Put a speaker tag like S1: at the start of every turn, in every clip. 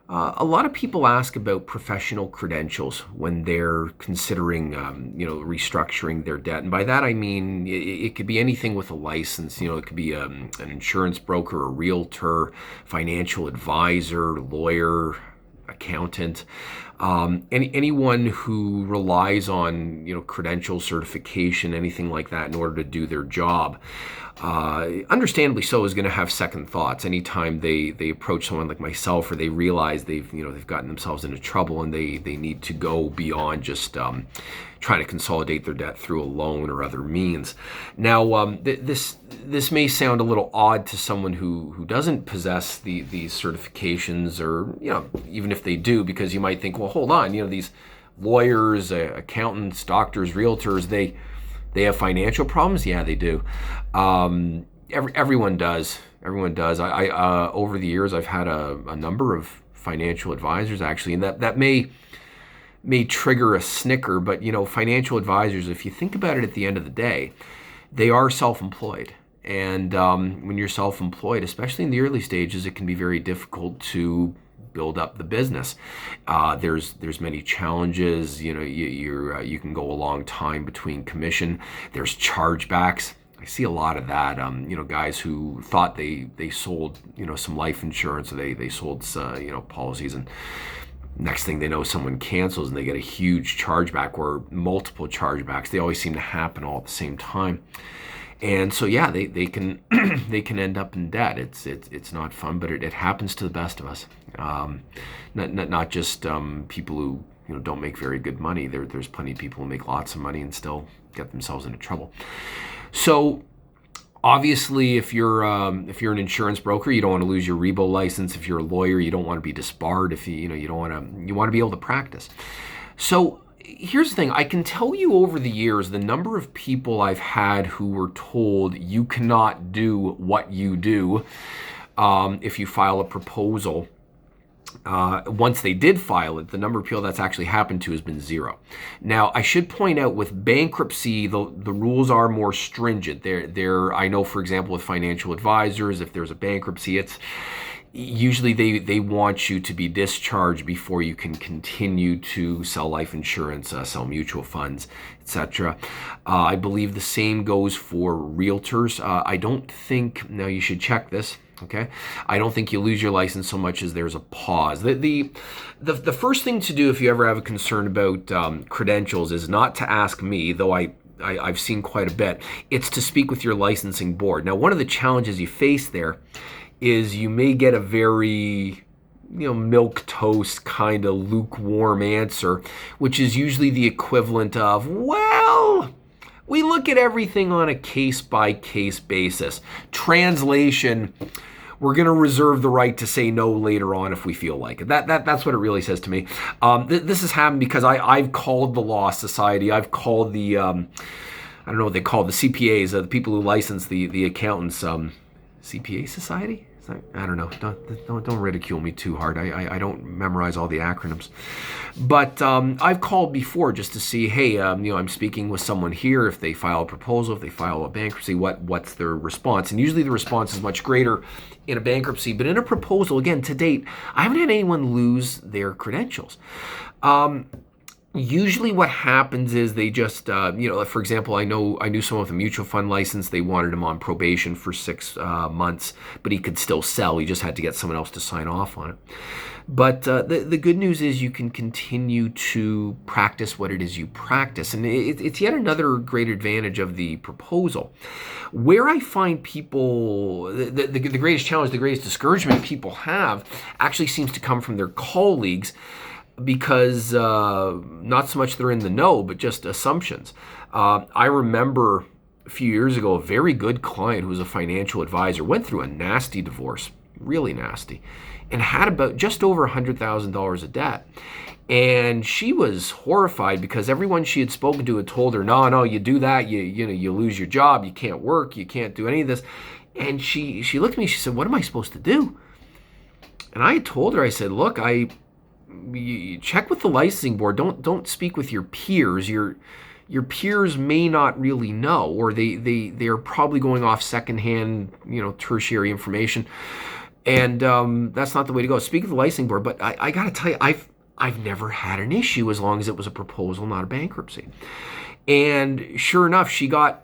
S1: A lot of people ask about professional credentials when they're considering, restructuring their debt. And by that, I mean, it could be anything with a license. It could be an insurance broker, a realtor, financial advisor, lawyer, accountant, anyone who relies on, credential certification, anything like that in order to do their job. Understandably so, is going to have second thoughts anytime they approach someone like myself, or they realize they've gotten themselves into trouble and they need to go beyond just trying to consolidate their debt through a loan or other means. Now, this may sound a little odd to someone who doesn't possess these certifications, or even if they do, because you might think, well, hold on, these lawyers, accountants, doctors, realtors, they have financial problems. Yeah, they do. Everyone does. Everyone does. I over the years, I've had a number of financial advisors actually, and that may trigger a snicker, but financial advisors, if you think about it, at the end of the day, they are self-employed. And when you're self-employed, especially in the early stages, it can be very difficult to build up the business. There's many challenges. You can go a long time between commission. There's chargebacks. I see a lot of that. Guys who thought they sold some life insurance, or they sold policies, and next thing they know, someone cancels and they get a huge chargeback, or multiple chargebacks. They always seem to happen all at the same time. And so, yeah, they can they can end up in debt. It's not fun, but it happens to the best of us. Not just people who don't make very good money. There's plenty of people who make lots of money and still get themselves into trouble. So obviously, if you're an insurance broker, you don't want to lose your Rebo license. If you're a lawyer, you don't want to be disbarred. If you want to be able to practice. So here's the thing. I can tell you over the years, the number of people I've had who were told you cannot do what you do if you file a proposal. Once they did file it, the number of people that's actually happened to has been zero. Now, I should point out, with bankruptcy, the rules are more stringent. I know, for example, with financial advisors, if there's a bankruptcy, it's usually they want you to be discharged before you can continue to sell life insurance, sell mutual funds, etc. I believe the same goes for realtors. I don't think, now you should check this, okay? I don't think you lose your license so much as there's a pause. The first thing to do if you ever have a concern about credentials is not to ask me, though I've seen quite a bit. It's to speak with your licensing board. Now, one of the challenges you face there is you may get a very milquetoast kind of lukewarm answer, which is usually the equivalent of, well, we look at everything on a case-by-case basis. Translation, we're going to reserve the right to say no later on if we feel like it. That's what it really says to me. This has happened because I've called the Law Society. I've called the, I don't know what they call the CPAs, the people who license the accountants, CPA Society? I don't know. Don't ridicule me too hard. I don't memorize all the acronyms. But I've called before just to see, hey, I'm speaking with someone here. If they file a proposal, if they file a bankruptcy, what's their response? And usually the response is much greater in a bankruptcy. But in a proposal, again, to date, I haven't had anyone lose their credentials. Usually what happens is they just, for example, I knew someone with a mutual fund license. They wanted him on probation for 6 months, but he could still sell. He just had to get someone else to sign off on it. But the good news is you can continue to practice what it is you practice. And it's yet another great advantage of the proposal. Where I find people, the greatest challenge, the greatest discouragement people have actually seems to come from their colleagues, because not so much they're in the know, but just assumptions. I remember a few years ago, a very good client who was a financial advisor went through a nasty divorce, really nasty, and had about just over $100,000 of debt. And she was horrified because everyone she had spoken to had told her, no, you do that, you lose your job, you can't work, you can't do any of this. And she looked at me, she said, what am I supposed to do? And I told her, I said, look, you check with the licensing board. Don't speak with your peers. Your peers may not really know, or they're probably going off secondhand, tertiary information. And that's not the way to go. Speak of the licensing board, but I got to tell you, I've never had an issue as long as it was a proposal, not a bankruptcy. And sure enough, she got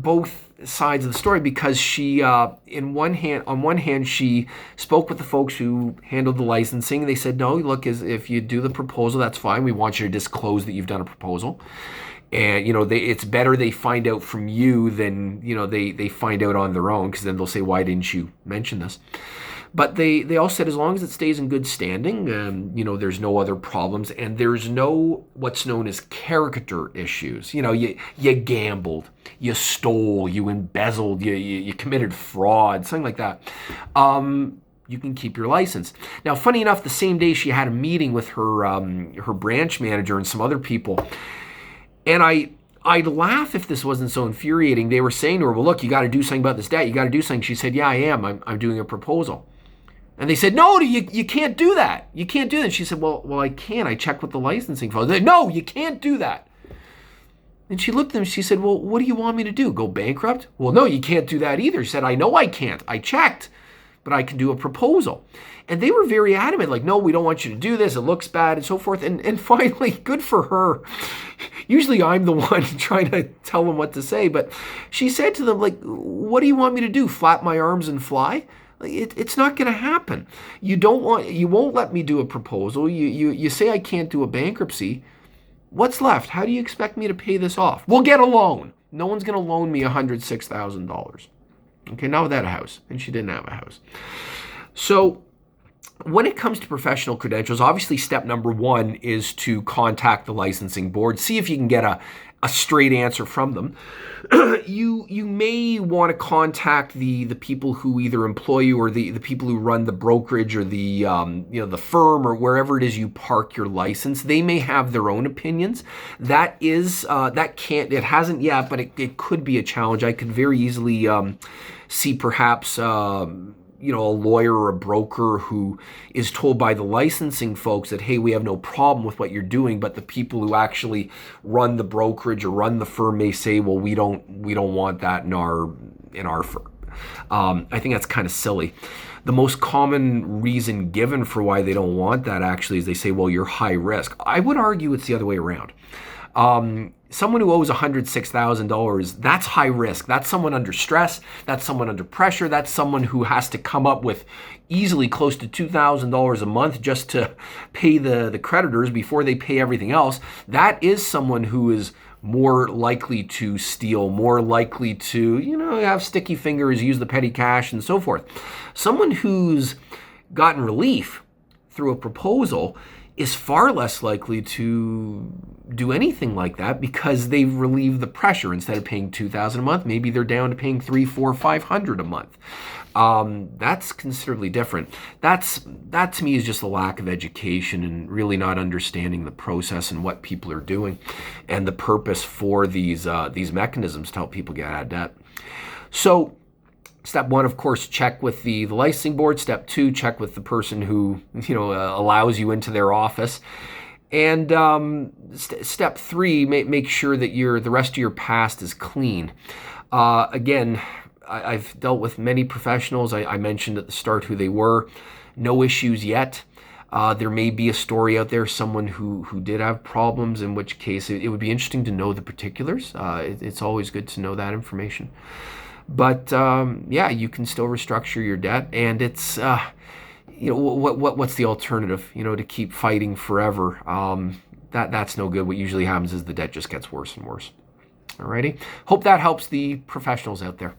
S1: both sides of the story, because she, on one hand, she spoke with the folks who handled the licensing. They said, no, look, if you do the proposal, that's fine. We want you to disclose that you've done a proposal. And, it's better they find out from you than, they find out on their own, because then they'll say, why didn't you mention this? But they all said, as long as it stays in good standing, there's no other problems, and there's no what's known as character issues. You gambled, you stole, you embezzled, you committed fraud, something like that. You can keep your license. Now, funny enough, the same day she had a meeting with her branch manager and some other people, and I'd laugh if this wasn't so infuriating. They were saying to her, well, look, you got to do something about this debt. You got to do something. She said, yeah, I am. I'm doing a proposal. And they said, no, you can't do that. You can't do that. She said, well, I can. I checked with the licensing folks. They said, no, you can't do that. And she looked at them. She said, well, what do you want me to do? Go bankrupt? Well, no, you can't do that either. She said, I know I can't. I checked, but I can do a proposal. And they were very adamant, like, no, we don't want you to do this. It looks bad and so forth. And finally, good for her. Usually I'm the one trying to tell them what to say. But she said to them, like, what do you want me to do? Flap my arms and fly? Like, it's not going to happen. You won't let me do a proposal. You say I can't do a bankruptcy. What's left? How do you expect me to pay this off? We'll get a loan. No one's going to loan me $106,000. Okay, not without a house. And she didn't have a house. So when it comes to professional credentials, obviously step number one is to contact the licensing board. See if you can get a straight answer from them. You may want to contact the people who either employ you, or the people who run the brokerage, or the the firm, or wherever it is you park your license. They may have their own opinions. It hasn't yet, but it could be a challenge. I could very easily see perhaps a lawyer or a broker who is told by the licensing folks that, hey, we have no problem with what you're doing, but the people who actually run the brokerage or run the firm may say, well, we don't want that in our firm. I think that's kind of silly. The most common reason given for why they don't want that actually is they say, well, you're high risk. I would argue it's the other way around. Someone who owes $106,000, that's high risk. That's someone under stress. That's someone under pressure. That's someone who has to come up with easily close to $2,000 a month just to pay the creditors before they pay everything else. That is someone who is more likely to steal, more likely to, have sticky fingers, use the petty cash, and so forth. Someone who's gotten relief through a proposal is far less likely to do anything like that, because they've relieved the pressure. Instead of paying $2,000 a month, maybe they're down to paying $300, $400, $500 a month. That's considerably different. That to me is just a lack of education and really not understanding the process and what people are doing and the purpose for these mechanisms to help people get out of debt. So step one, of course, check with the licensing board. Step two, check with the person who allows you into their office. And step three, make sure that the rest of your past is clean. Again, I've dealt with many professionals. I mentioned at the start who they were. No issues yet. There may be a story out there, someone who did have problems, in which case it would be interesting to know the particulars. It's always good to know that information. But you can still restructure your debt, and it's what's the alternative? To keep fighting forever. That's no good. What usually happens is the debt just gets worse and worse. Alrighty. Hope that helps the professionals out there.